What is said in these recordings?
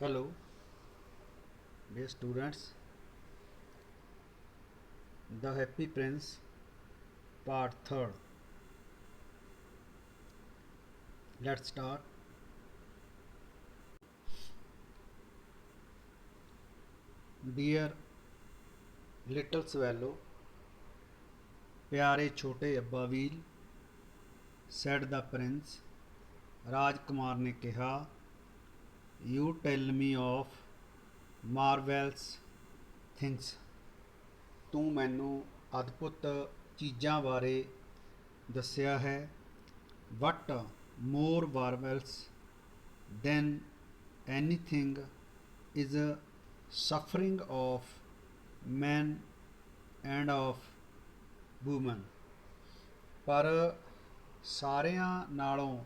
Hello, dear students. The Happy Prince, Part 3rd. Let's start. Dear little swallow, प्यारे छोटे अब्बा wheel, said the prince. ਰਾਜਕੁਮਾਰ ਨੇ ਕਿਹਾ, You tell me of marvelous things. ਤੂੰ ਮੈਨੂੰ ਅਦਭੁਤ ਚੀਜ਼ਾਂ ਬਾਰੇ ਦੱਸਿਆ ਹੈ. What more marvelous than anything is a suffering of men and of women. ਪਰ ਸਾਰਿਆਂ ਨਾਲੋਂ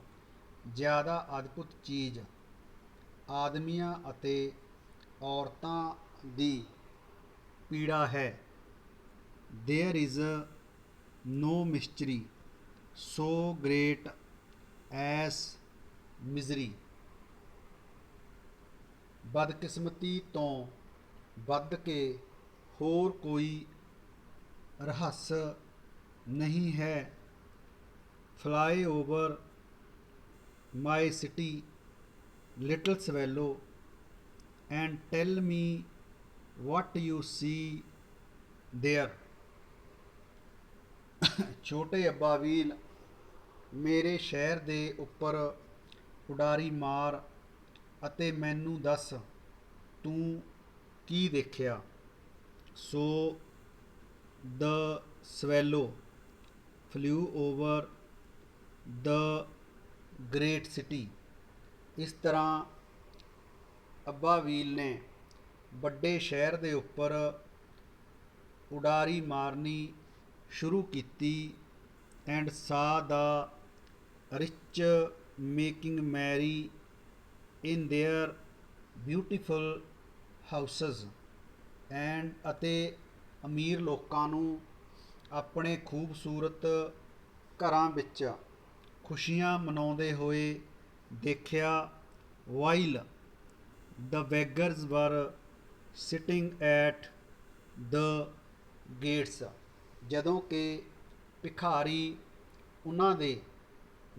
ਜ਼ਿਆਦਾ ਅਦਭੁਤ ਚੀਜ਼ ਆਦਮੀਆਂ ਅਤੇ ਔਰਤਾਂ ਦੀ ਪੀੜਾ ਹੈ. There is no mystery so great as misery. ਬਦਕਿਸਮਤੀ ਤੋਂ ਵੱਧ ਕੇ ਹੋਰ ਕੋਈ ਰਹੱਸ ਨਹੀਂ ਹੈ. Fly over my city, little swallow, and tell me what you see there. ਛੋਟੇ ਅੱਬਾ ਵੀਲ, ਮੇਰੇ ਸ਼ਹਿਰ ਦੇ ਉੱਪਰ ਉਡਾਰੀ ਮਾਰ ਅਤੇ ਮੈਨੂੰ ਦੱਸ ਤੂੰ ਕੀ ਦੇਖਿਆ. So the swallow flew over the great city. ਇਸ ਤਰ੍ਹਾਂ ਅੱਬਾ ਵੀਲ ਨੇ ਵੱਡੇ ਸ਼ਹਿਰ ਦੇ ਉੱਪਰ ਉਡਾਰੀ ਮਾਰਨੀ ਸ਼ੁਰੂ ਕੀਤੀ. And saw the rich making merry in their beautiful houses. ਅਤੇ ਅਮੀਰ ਲੋਕਾਂ ਨੂੰ ਆਪਣੇ ਖੂਬਸੂਰਤ ਘਰਾਂ ਵਿੱਚ ਖੁਸ਼ੀਆਂ ਮਨਾਉਂਦੇ ਹੋਏ ਦੇਖਿਆ. While the beggars were sitting at the gates. ਜਦੋਂ ਕਿ ਭਿਖਾਰੀ ਉਹਨਾਂ ਦੇ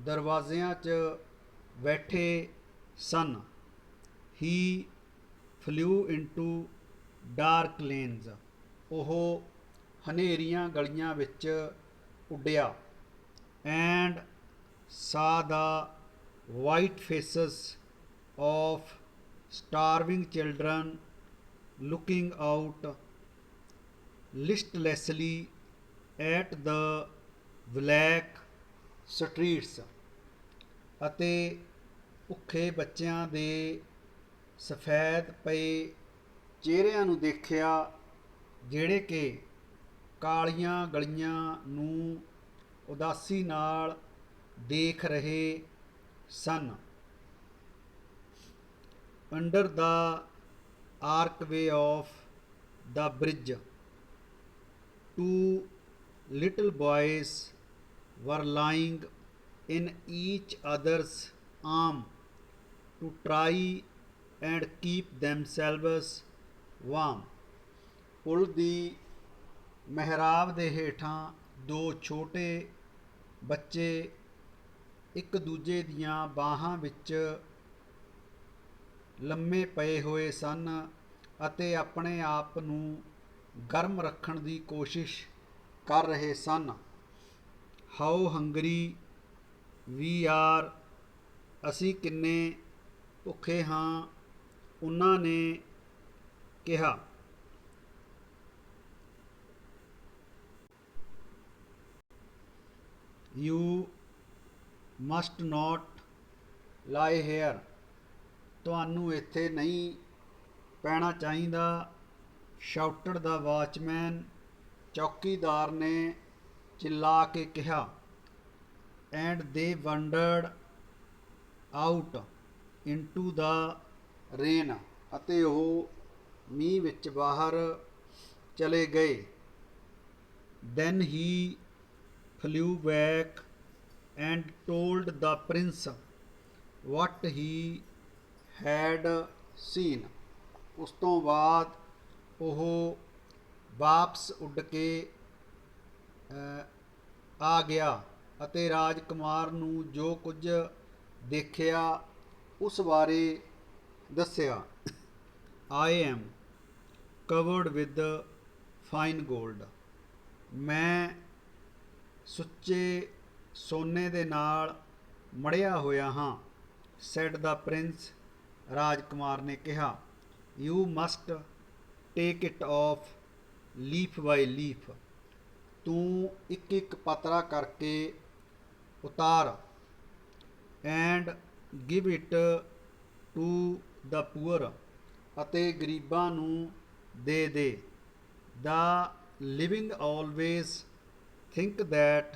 ਦਰਵਾਜ਼ਿਆਂ 'ਚ ਬੈਠੇ ਸਨ. He flew into dark lanes. ਉਹ ਹਨੇਰੀਆਂ ਗਲੀਆਂ ਵਿੱਚ ਉੱਡਿਆ. And saw the white faces of starving children looking out listlessly at the black streets. ਅਤੇ ਭੁੱਖੇ ਬੱਚਿਆਂ ਦੇ ਸਫੈਦ ਪਏ ਚਿਹਰਿਆਂ ਨੂੰ ਦੇਖਿਆ, ਜਿਹੜੇ ਕਿ ਕਾਲੀਆਂ ਗਲੀਆਂ ਨੂੰ ਉਦਾਸੀ ਨਾਲ ਦੇਖ ਰਹੇ ਸਨ. Under the archway of the bridge, two little boys were lying in each other's arm to try and keep themselves warm. ਪੁਲ ਦੀ ਮਿਹਰਾਬ ਦੇ ਹੇਠਾਂ ਦੋ ਛੋਟੇ ਬੱਚੇ ਇੱਕ ਦੂਜੇ ਦੀਆਂ ਬਾਹਾਂ ਵਿੱਚ ਲੰਮੇ ਪਏ ਹੋਏ ਸਨ ਅਤੇ ਆਪਣੇ ਆਪ ਨੂੰ ਗਰਮ ਰੱਖਣ ਦੀ ਕੋਸ਼ਿਸ਼ ਕਰ ਰਹੇ ਸਨ. How hungry we are. ਅਸੀਂ ਕਿੰਨੇ ਭੁੱਖੇ ਹਾਂ, ਉਹਨਾਂ ਨੇ ਕਿਹਾ. You must not lie here. ਤੁਹਾਨੂੰ ਇੱਥੇ ਨਹੀਂ ਪੈਣਾ ਚਾਹੀਦਾ. Shouted the watchman. ਚੌਕੀਦਾਰ ਨੇ ਚਿੱਲਾ ਕੇ ਕਿਹਾ. And they wandered out into the rain. ਅਤੇ ਉਹ ਮੀਂਹ ਵਿੱਚ ਬਾਹਰ ਚਲੇ ਗਏ. Then he flew back and told the prince what he had scene. ਉਸ ਤੋਂ ਬਾਅਦ ਉਹ ਵਾਪਸ ਉੱਡ ਕੇ ਆ ਗਿਆ ਅਤੇ ਰਾਜਕੁਮਾਰ ਨੂੰ ਜੋ ਕੁਝ ਦੇਖਿਆ ਉਸ ਬਾਰੇ ਦੱਸਿਆ। I am covered with fine gold. ਮੈਂ ਸੁੱਚੇ ਸੋਨੇ ਦੇ ਨਾਲ ਮੜਿਆ ਹੋਇਆ ਹਾਂ। ਸੈਡ ਦਾ ਪ੍ਰਿੰਸ। ਰਾਜਕੁਮਾਰ ਨੇ ਕਿਹਾ। You must take it off leaf by leaf. ਤੂੰ ਇੱਕ ਇੱਕ ਪਤਰਾ ਕਰਕੇ ਉਤਾਰ। And give it to the poor. ਅਤੇ ਗਰੀਬਾਂ ਨੂੰ ਦੇ ਦੇ। The living always think that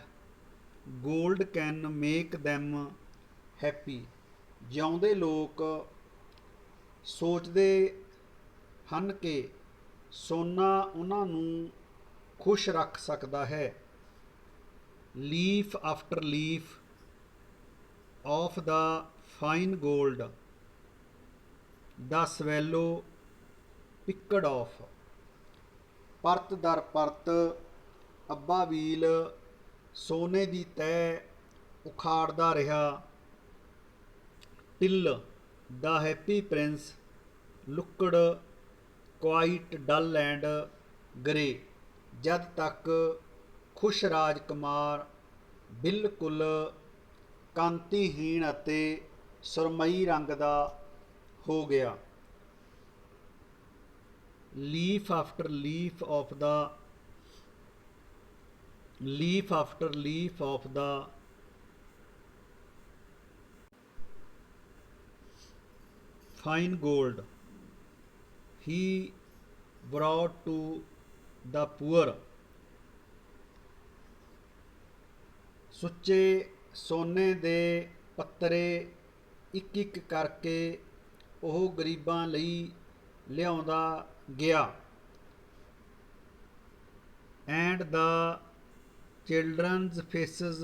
gold can make them happy. ਜਿਉਂਦੇ ਲੋਕ ਸੋਚਦੇ ਹਨ ਕਿ ਸੋਨਾ ਉਹਨਾਂ ਨੂੰ ਖੁਸ਼ ਰੱਖ ਸਕਦਾ ਹੈ। Leaf after leaf of the fine gold the swallow picked off. ਪਰਤ ਦਰ ਪਰਤ ਅੱਬਾਬੀਲ ਸੋਨੇ ਦੀ ਤਹਿ ਉਖਾੜਦਾ ਰਿਹਾ। Till the happy prince looked quite dull and grey. ਜਦ ਤੱਕ ਖੁਸ਼ ਰਾਜਕੁਮਾਰ ਬਿਲਕੁਲ ਕਾਂਤੀਹੀਣ ਅਤੇ ਸੁਰਮਈ ਰੰਗ ਦਾ ਹੋ ਗਿਆ। Leaf after leaf of the fine gold he brought to the poor। ਸੁੱਚੇ ਸੋਨੇ ਦੇ ਪੱਤਰੇ ਇੱਕ ਇੱਕ ਕਰਕੇ ਉਹ ਗਰੀਬਾਂ ਲਈ ਲਿਆਉਂਦਾ ਗਿਆ। And the children's faces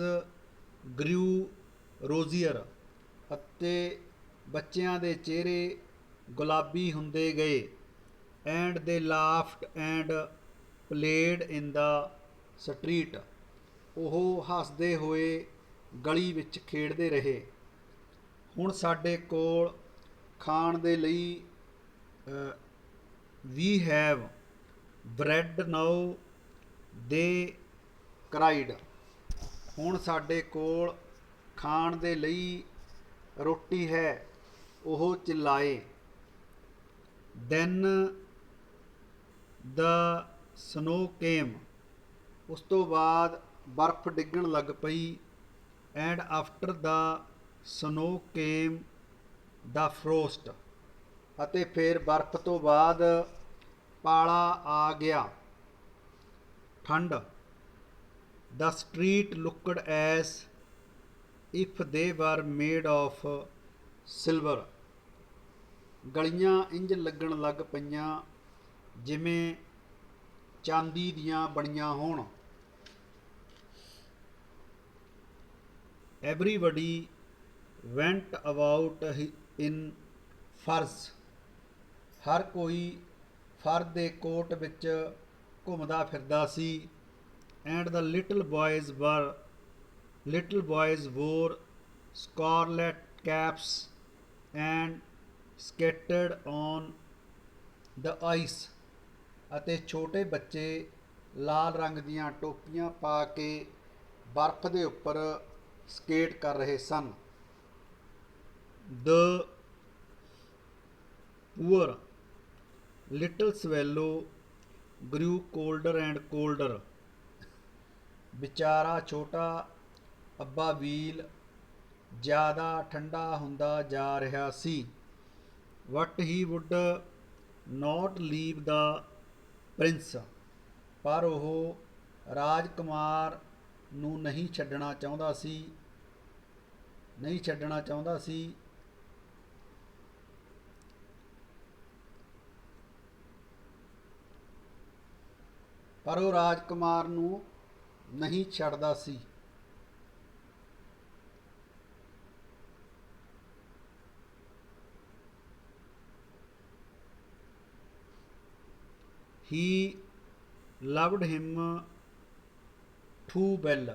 grew rosier. ਅਤੇ ਬੱਚਿਆਂ ਦੇ ਚਿਹਰੇ ਗੁਲਾਬੀ ਹੁੰਦੇ ਗਏ। And they laughed and played in the street. ਉਹ ਹੱਸਦੇ ਹੋਏ ਗਲੀ ਵਿੱਚ ਖੇਡਦੇ ਰਹੇ। ਹੁਣ ਸਾਡੇ ਕੋਲ ਖਾਣ ਦੇ ਲਈ ਵੀ ਹੈਵ ਬ੍ਰੈਡ ਨਾਓ ਦੇ ਕਰਾਈਡ। ਹੁਣ ਸਾਡੇ ਕੋਲ ਖਾਣ ਦੇ ਲਈ ਰੋਟੀ ਹੈ, ਉਹ ਚਿল্ਲਾਏ। ਦੈਨ ਦ ਸਨੋ ਕੇਮ। ਉਸ ਤੋਂ ਬਾਅਦ ਬਰਫ਼ ਡਿੱਗਣ ਲੱਗ ਪਈ। And after the snow came the frost. ਅਤੇ ਫਿਰ ਬਰਫ਼ ਤੋਂ ਬਾਅਦ ਪਾਲਾ ਆ ਗਿਆ, ਠੰਡ। ਦ street looked S if they ਵਰ ਮੇਡ ਆਫ ਸਿਲਵਰ। ਗਲੀਆਂ ਇੰਝ ਲੱਗਣ ਲੱਗ ਪਈਆਂ ਜਿਵੇਂ ਚਾਂਦੀ ਦੀਆਂ ਬਣੀਆਂ ਹੋਣ। ਐਵਰੀਬਡੀ ਵੈਂਟ ਅਬਾਊਟ ਇਨ ਫਰਜ਼। ਹਰ ਕੋਈ ਫਰ ਦੇ ਕੋਟ ਵਿੱਚ ਘੁੰਮਦਾ ਫਿਰਦਾ ਸੀ। And the little boys wore scarlet caps and skated on the ice. ਅਤੇ ਛੋਟੇ ਬੱਚੇ ਲਾਲ ਰੰਗ ਦੀਆਂ ਟੋਪੀਆਂ ਪਾ ਕੇ ਬਰਫ਼ ਦੇ ਉੱਪਰ ਸਕੇਟ ਕਰ ਰਹੇ ਸਨ। The poor little swallow grew colder and colder. ਵਿਚਾਰਾ ਛੋਟਾ ਅੱਬਾਬੀਲ ਜ਼ਿਆਦਾ ਠੰਡਾ ਹੁੰਦਾ ਜਾ ਰਿਹਾ ਸੀ। But he would not leave the prince. ਪਰ ਉਹ ਰਾਜਕੁਮਾਰ ਨੂੰ ਨਹੀਂ ਛੱਡਣਾ ਚਾਹੁੰਦਾ ਸੀ। ਪਰ ਉਹ ਰਾਜਕੁਮਾਰ ਨੂੰ ਨਹੀਂ ਛੱਡਦਾ ਸੀ। he loved him too well,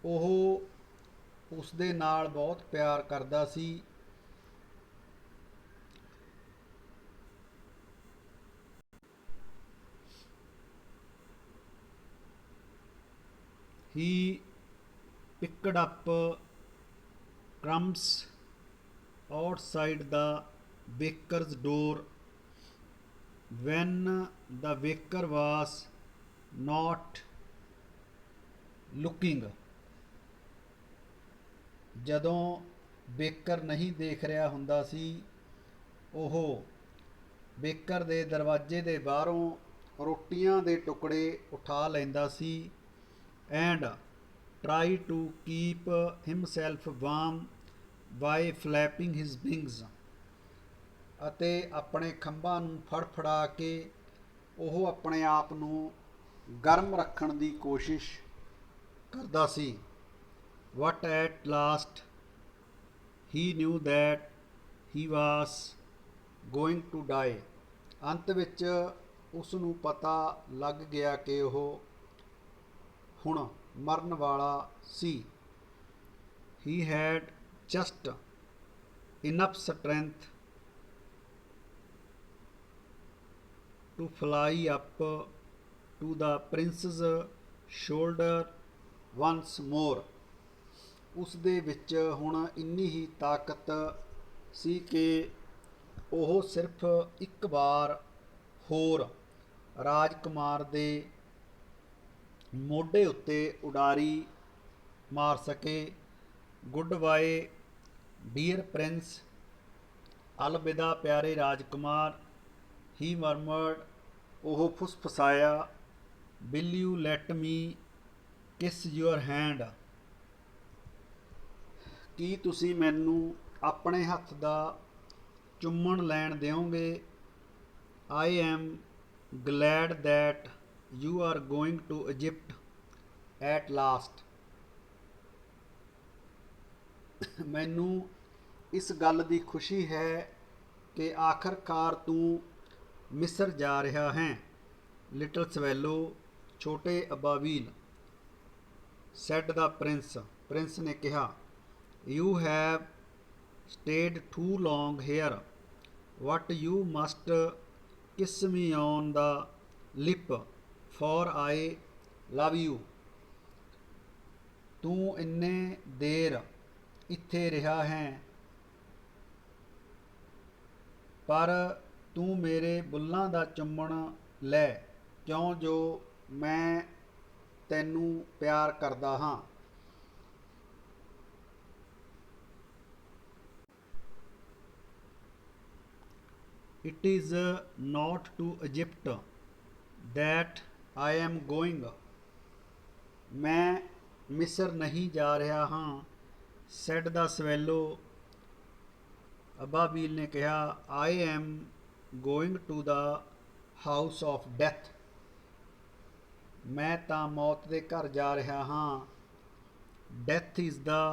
ਉਹ ਉਸ ਦੇ ਨਾਲ ਬਹੁਤ ਪਿਆਰ ਕਰਦਾ ਸੀ। he picked up crumbs outside the baker's door when the baker was not looking, ਜਦੋਂ ਬੇਕਰ ਨਹੀਂ ਦੇਖ ਰਿਹਾ ਹੁੰਦਾ ਸੀ ਉਹ ਬੇਕਰ ਦੇ ਦਰਵਾਜ਼ੇ ਦੇ ਬਾਹਰੋਂ ਰੋਟੀਆਂ ਦੇ ਟੁਕੜੇ ਉਠਾ ਲੈਂਦਾ ਸੀ। And try to keep himself warm by flapping his wings, ਅਤੇ ਆਪਣੇ ਖੰਭਾਂ ਨੂੰ ਫੜਫੜਾ ਕੇ ਉਹ ਆਪਣੇ ਆਪ ਨੂੰ ਗਰਮ ਰੱਖਣ ਦੀ ਕੋਸ਼ਿਸ਼ ਕਰਦਾ ਸੀ। But at last he knew that he was going to die, ਅੰਤ ਵਿੱਚ ਉਸ ਨੂੰ ਪਤਾ ਲੱਗ ਗਿਆ ਕਿ ਉਹ ਹੁਣ ਮਰਨ ਵਾਲਾ ਸੀ। He had just enough strength to fly up to the prince's shoulder once more, ਉਸ ਦੇ ਵਿੱਚ ਹੁਣ ਇੰਨੀ ਹੀ ਤਾਕਤ ਸੀ ਕਿ ਉਹ ਸਿਰਫ ਇੱਕ ਵਾਰ ਹੋਰ ਰਾਜਕੁਮਾਰ ਦੇ ਮੋਢੇ ਉੱਤੇ ਉਡਾਰੀ ਮਾਰ ਸਕੇ। ਗੁੱਡ ਬਾਏ ਡੀਅਰ ਪ੍ਰਿੰਸ, ਅਲਵਿਦਾ ਪਿਆਰੇ ਰਾਜਕੁਮਾਰ। ਹੀ ਮਰਮਰਡ, ਉਹ ਫੁਸਫੁਸਾਇਆ। ਵਿਲ ਯੂ ਲੈਟ ਮੀ ਕਿਸ ਯੂਅਰ ਹੈਂਡ, ਕੀ ਤੁਸੀਂ ਮੈਨੂੰ ਆਪਣੇ ਹੱਥ ਦਾ ਚੁੰਮਣ ਲੈਣ ਦਿਓਗੇ। I am glad that you are going to Egypt at last, ਮੈਨੂੰ ਇਸ ਗੱਲ ਦੀ ਖੁਸ਼ੀ ਹੈ ਕਿ ਆਖਰਕਾਰ ਤੂੰ ਮਿਸਰ ਜਾ ਰਿਹਾ ਹੈ। ਲਿਟਲ ਸਵੈਲੋ, ਛੋਟੇ ਅਬਾਬੀਲ। ਸੈਡ ਦਾ ਪ੍ਰਿੰਸ, ਪ੍ਰਿੰਸ ਨੇ ਕਿਹਾ। You have stayed too long here, but you must kiss me on the lip, for I love you, ਤੂੰ ਇੰਨੇ ਦੇਰ ਇੱਥੇ ਰਿਹਾ ਹੈ ਪਰ ਤੂੰ ਮੇਰੇ ਬੁੱਲ੍ਹਾਂ ਦਾ ਚੁੰਮਣ ਲੈ, ਕਿਉਂ ਜੋ ਮੈਂ ਤੈਨੂੰ ਪਿਆਰ ਕਰਦਾ ਹਾਂ। It is not to Egypt that I am going, ਮੈਂ ਮਿਸਰ ਨਹੀਂ ਜਾ ਰਿਹਾ ਹਾਂ। ਸੈਡ ਦਾ ਸਵੈਲੋ, ਅਬਾਬੀਲ ਨੇ ਕਿਹਾ। I am going to the house of death, ਮੈਂ ਤਾਂ ਮੌਤ ਦੇ ਘਰ ਜਾ ਰਿਹਾ ਹਾਂ। Death is the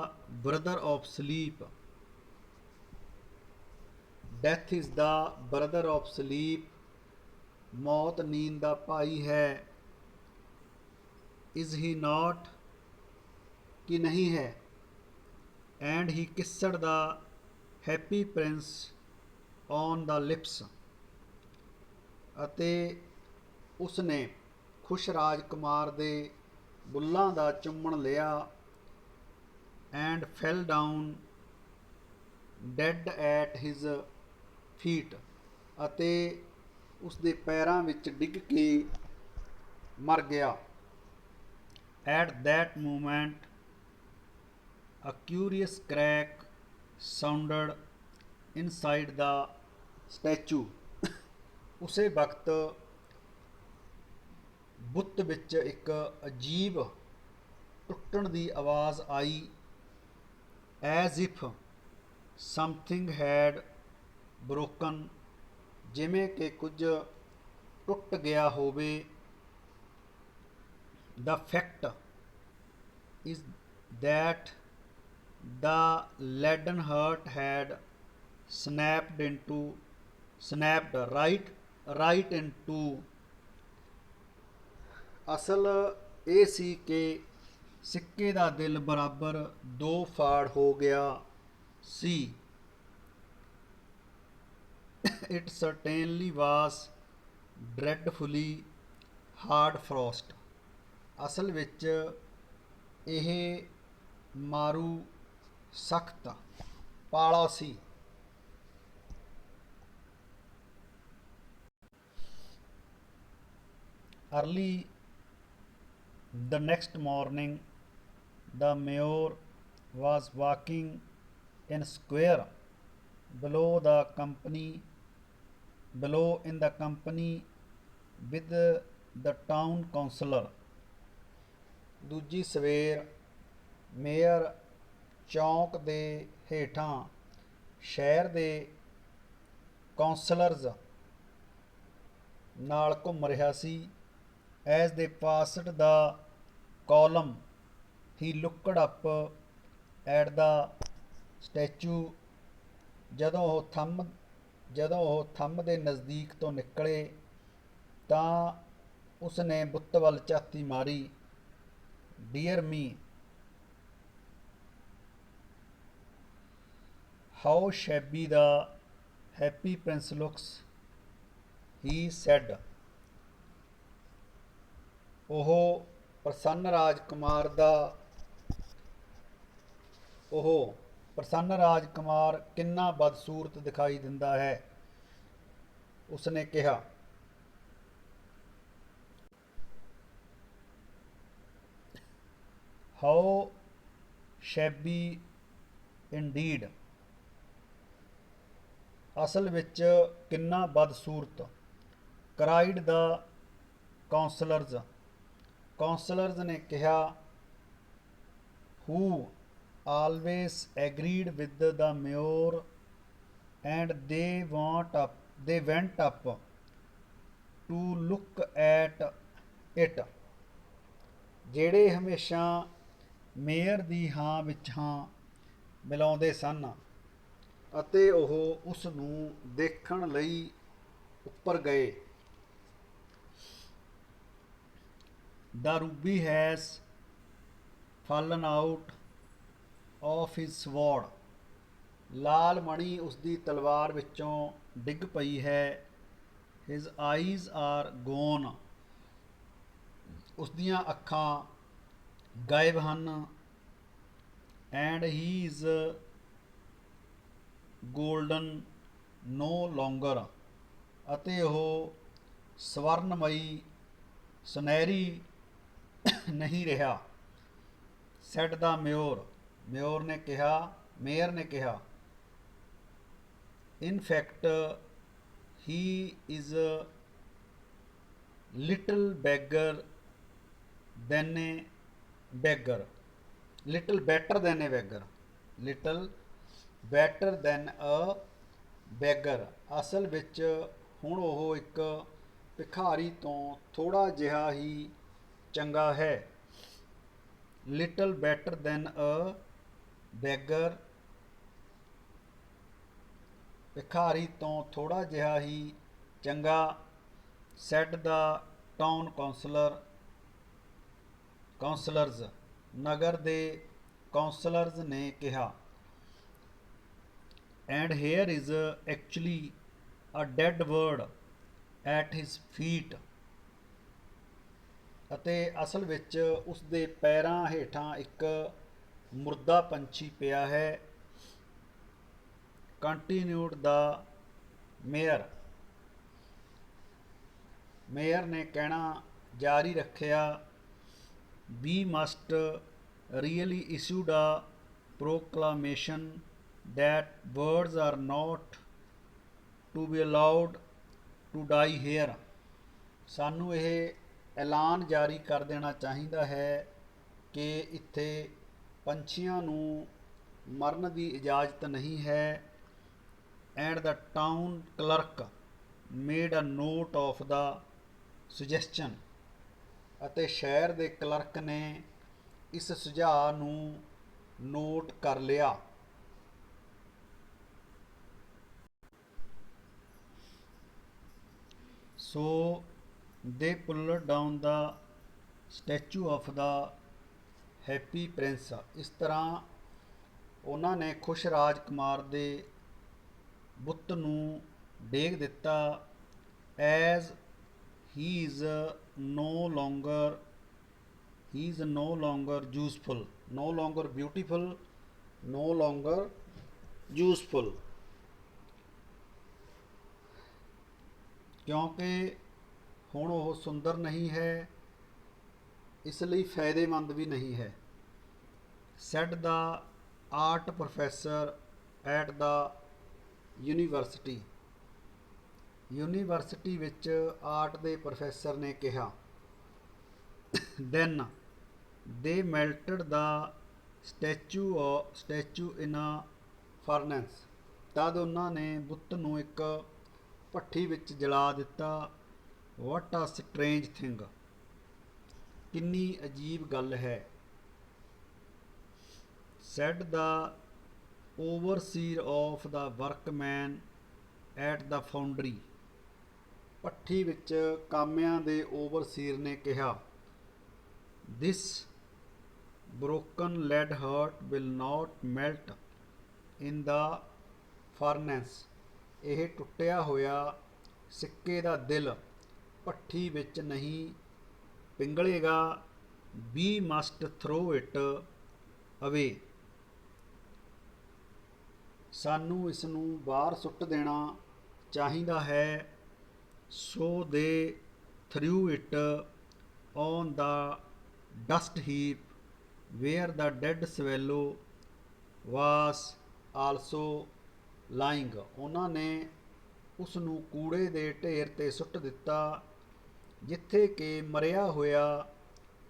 brother of sleep, death is the brother of sleep, ਮੌਤ ਨੀਂਦ ਦਾ ਭਾਈ ਹੈ। ਇਜ਼ ਹੀ ਨਾਟ, ਕਿ ਨਹੀਂ ਹੈ। And he kissed the happy prince on the lips, ਅਤੇ ਉਸਨੇ ਖੁਸ਼ ਰਾਜਕੁਮਾਰ ਦੇ ਬੁੱਲ੍ਹਾਂ ਦਾ ਚੁੰਮਣ ਲਿਆ। And fell down dead at his feet, ਅਤੇ ਉਸਦੇ ਪੈਰਾਂ ਵਿੱਚ ਡਿੱਗ ਕੇ ਮਰ ਗਿਆ। At that moment a curious crack sounded inside the statue, ਉਸੇ ਵਕਤ ਬੁੱਤ ਵਿੱਚ ਇੱਕ ਅਜੀਬ ਟੁੱਟਣ ਦੀ ਆਵਾਜ਼ ਆਈ। As if something had broken, ਜਿਵੇਂ ਕਿ ਕੁਝ ਟੁੱਟ ਗਿਆ ਹੋਵੇ। The fact is that the leaden heart had snapped right right into। ਅਸਲ ਇਹ ਸੀ ਕਿ ਸਿੱਕੇ ਦਾ ਦਿਲ ਬਰਾਬਰ ਦੋ ਫਾੜ ਹੋ ਗਿਆ ਸੀ। It certainly was dreadfully hard frost। ਅਸਲ ਵਿੱਚ ਇਹ ਮਾਰੂ ਸਖਤ ਪਾਲਾ ਸੀ। Early the next morning, the mayor was walking in square below in the company with the town councillor। ਦੂਜੀ ਸਵੇਰ ਮੇਅਰ ਚੌਂਕ ਦੇ ਹੇਠਾਂ ਸ਼ਹਿਰ ਦੇ ਕੌਂਸਲਰਜ਼ ਨਾਲ ਘੁੰਮ ਰਿਹਾ ਸੀ। As they passed the column, he looked up at the statue। ਜਦੋਂ ਉਹ ਥੰਮ ਦੇ ਨਜ਼ਦੀਕ ਤੋਂ ਨਿਕਲੇ ਤਾਂ ਉਸਨੇ ਬੁੱਤ ਵੱਲ ਝਾਤੀ ਮਾਰੀ। Dear me, how shabby the happy prince looks, he said। ਉਹ ਪ੍ਰਸੰਨ ਰਾਜਕੁਮਾਰ ਕਿੰਨਾ ਬਦਸੂਰਤ ਦਿਖਾਈ ਦਿੰਦਾ ਹੈ, ਉਸਨੇ ਕਿਹਾ। How shabby indeed। ਅਸਲ ਵਿੱਚ ਕਿੰਨਾ ਬਦਸੂਰਤ। cried the councillors। ਕੌਂਸਲਰਜ਼ ਨੇ ਕਿਹਾ। who always agreed with the mayor and they went up to look at it। ਜਿਹੜੇ ਹਮੇਸ਼ਾ ਮੇਅਰ ਦੀ ਹਾਂ ਵਿੱਚ ਹਾਂ ਮਿਲਾਉਂਦੇ ਸਨ ਅਤੇ ਉਹ ਉਸ ਨੂੰ ਦੇਖਣ ਲਈ ਉੱਪਰ ਗਏ। The ruby has fallen out of his sword। ਲਾਲ ਮਣੀ ਉਸਦੀ ਤਲਵਾਰ ਵਿੱਚੋਂ ਡਿੱਗ ਪਈ ਹੈ। His eyes are gone। ਉਸਦੀਆਂ ਅੱਖਾਂ ਗਾਇਬ ਹਨ। And he is golden no longer। ਅਤੇ ਉਹ ਸਵਰਨਮਈ ਸੁਨਹਿਰੀ ਨਹੀਂ ਰਿਹਾ। said the mayor। ਮੇਅਰ ਨੇ ਕਿਹਾ। in fact he is little better than a beggar। ਅਸਲ ਵਿੱਚ ਹੁਣ ਉਹ ਇੱਕ ਭਿਖਾਰੀ ਤੋਂ ਥੋੜ੍ਹਾ ਜਿਹਾ ਹੀ ਚੰਗਾ ਹੈ। little better than a beggar। ਭਿਖਾਰੀ ਤੋਂ ਥੋੜ੍ਹਾ ਜਿਹਾ ਹੀ ਚੰਗਾ। said the town councillors। ਨਗਰ ਦੇ ਕੌਂਸਲਰਜ਼ ਨੇ ਕਿਹਾ। and here is actually a dead bird at his feet। ਅਤੇ ਅਸਲ ਵਿੱਚ ਉਸ ਦੇ ਪੈਰਾਂ ਹੇਠਾਂ ਇੱਕ ਮੁਰਦਾ ਪੰਛੀ ਪਿਆ ਹੈ। continued the mayor। ਮੇਅਰ ਨੇ ਕਹਿਣਾ ਜਾਰੀ ਰੱਖਿਆ। we must really issued a proclamation that birds are not to be allowed to die here। ਸਾਨੂੰ ਇਹ ਐਲਾਨ ਜਾਰੀ ਕਰ ਦੇਣਾ ਚਾਹੀਦਾ ਹੈ ਕਿ ਇੱਥੇ ਪੰਛੀਆਂ ਨੂੰ ਮਰਨ ਦੀ ਇਜਾਜ਼ਤ ਨਹੀਂ ਹੈ। and the town clerk made a note of the suggestion। ਅਤੇ ਸ਼ਹਿਰ ਦੇ ਕਲਰਕ ਨੇ ਇਸ ਸੁਝਾਅ ਨੂੰ ਨੋਟ ਕਰ ਲਿਆ। So they pulled down the statue of the happy prince। ਇਸ ਤਰ੍ਹਾਂ ਉਹਨਾਂ ਨੇ ਖੁਸ਼ ਰਾਜਕੁਮਾਰ ਦੇ ਬੁੱਤ ਨੂੰ ਡੇਗ ਦਿੱਤਾ। as he is no longer he is no longer useful, no longer beautiful, no longer useful, ਕਿਉਂਕਿ ਹੁਣ ਉਹ ਸੁੰਦਰ ਨਹੀਂ ਹੈ, ਇਸ ਲਈ ਫਾਇਦੇਮੰਦ ਵੀ ਨਹੀਂ ਹੈ। said the art professor at the university, university ਵਿੱਚ ਆਰਟ ਦੇ ਪ੍ਰੋਫੈਸਰ ਨੇ ਕਿਹਾ। then they melted the statue in a furnace, ਤਦ ਉਹਨਾਂ ਨੇ ਬੁੱਤ ਨੂੰ ਇੱਕ ਭੱਠੀ ਵਿੱਚ ਜਲਾ ਦਿੱਤਾ। what a strange thing, ਕਿੰਨੀ ਅਜੀਬ ਗੱਲ ਹੈ। said the overseer of the workmen at the foundry, ਭੱਠੀ ਵਿੱਚ ਕਾਮਿਆਂ ਦੇ ਓਵਰਸੀਰ ਨੇ ਕਿਹਾ। this broken lead heart will not melt in the furnace, ਇਹ ਟੁੱਟਿਆ ਹੋਇਆ ਸਿੱਕੇ ਦਾ ਦਿਲ ਭੱਠੀ ਵਿੱਚ ਨਹੀਂ ਪਿਘਲੇਗਾ। we must throw it away, ਸਾਨੂੰ ਇਸ ਨੂੰ ਬਾਹਰ ਸੁੱਟ ਦੇਣਾ ਚਾਹੀਦਾ ਹੈ। so they threw it on the dust heap where the dead swallow was also lying, ਉਹਨਾਂ ਨੇ ਉਸ ਨੂੰ ਕੂੜੇ ਦੇ ਢੇਰ 'ਤੇ ਸੁੱਟ ਦਿੱਤਾ ਜਿੱਥੇ ਕਿ ਮਰਿਆ ਹੋਇਆ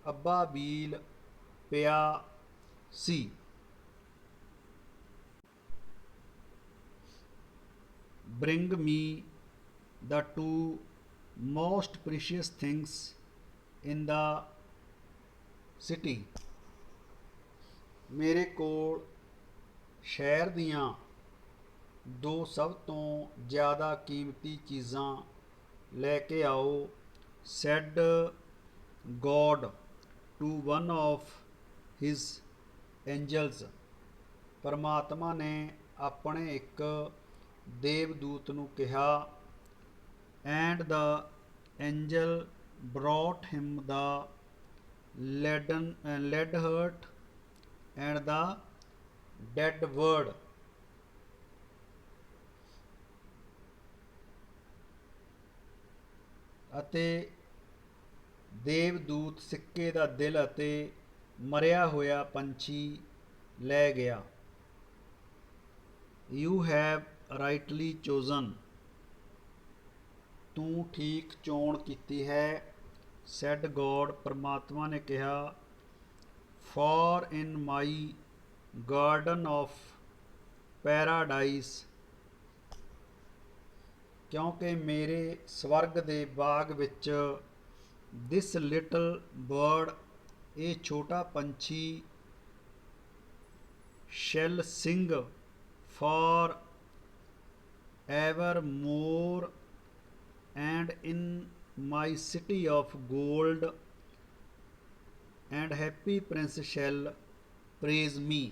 ਅੱਬਾ ਬੀਲ ਪਿਆ ਸੀ। bring me the two most precious things in the city, ਮੇਰੇ ਕੋਲ ਸ਼ਹਿਰ ਦੀਆਂ ਦੋ ਸਭ ਤੋਂ ਜ਼ਿਆਦਾ ਕੀਮਤੀ ਚੀਜ਼ਾਂ ਲੈ ਕੇ ਆਓ। said God to one of his angels, ਪਰਮਾਤਮਾ ਨੇ ਆਪਣੇ ਇੱਕ ਦੇਵਦੂਤ ਨੂੰ ਕਿਹਾ। and the angel brought him the lead heart and the dead word, ਅਤੇ ਦੇਵਦੂਤ ਸਿੱਕੇ ਦਾ ਦਿਲ ਅਤੇ ਮਰਿਆ ਹੋਇਆ ਪੰਛੀ ਲੈ ਗਿਆ। you have rightly chosen, ਤੂੰ ਠੀਕ ਚੋਣ ਕੀਤੀ ਹੈ। said God, ਪਰਮਾਤਮਾ ਨੇ ਕਿਹਾ। for in my garden of paradise, ਕਿਉਂਕਿ ਮੇਰੇ ਸਵਰਗ ਦੇ ਬਾਗ ਵਿੱਚ this little bird, ਇਹ ਛੋਟਾ ਪੰਛੀ shall sing for evermore, and in my city of gold and happy prince shall praise me,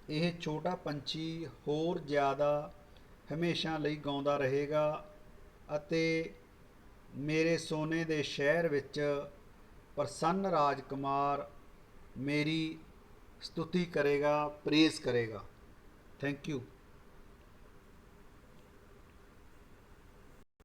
ਇਹ ਛੋਟਾ ਪੰਛੀ ਹੋਰ ਜ਼ਿਆਦਾ ਹਮੇਸ਼ਾ ਲਈ ਗਾਉਂਦਾ ਰਹੇਗਾ ਅਤੇ ਮੇਰੇ ਸੋਨੇ ਦੇ ਸ਼ਹਿਰ ਵਿੱਚ ਪ੍ਰਸੰਨ ਰਾਜਕੁਮਾਰ ਮੇਰੀ ਸਤੁਤੀ ਕਰੇਗਾ, ਪ੍ਰੇਜ਼ ਕਰੇਗਾ। Thank you.